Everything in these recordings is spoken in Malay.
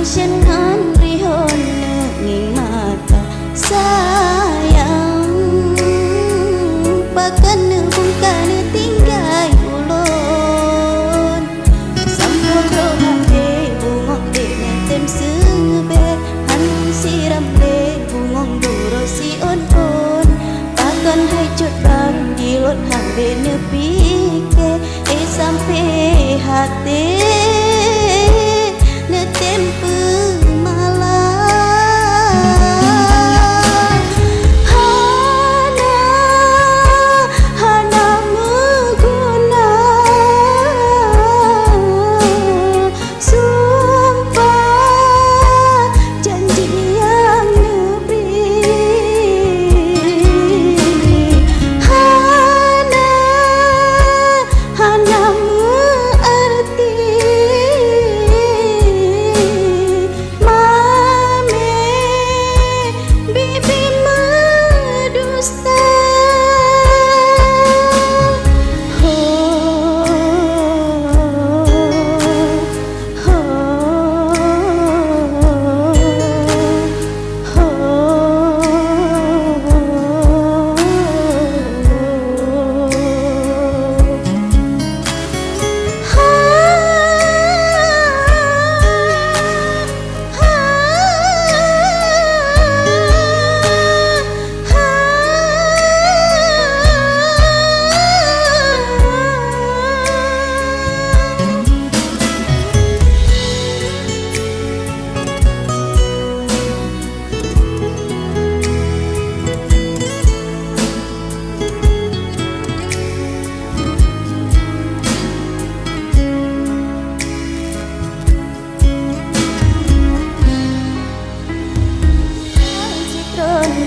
Sengan rihon nanging mata sayang Bahkan bukan tinggal ulun Sampo hati bungok tem sebe Han siram le bungong duro si on Bahkan hai cut bang dilot hang nepi ke sampai hati tempe malam hana mengguna sumpah janji yang nebi hana mengerti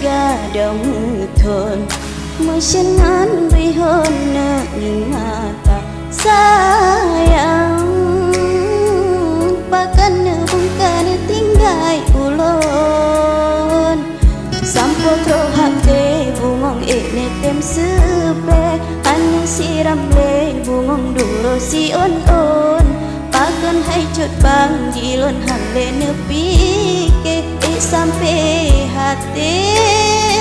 Gada muton Sengan rihon nanging mata sayang Bahkan bukan tinggal ulun Sampo hati bungong tem sebe Han siram le bungong duro si on Bahkan hai cut bang dilon hang le nepi ke sampai hati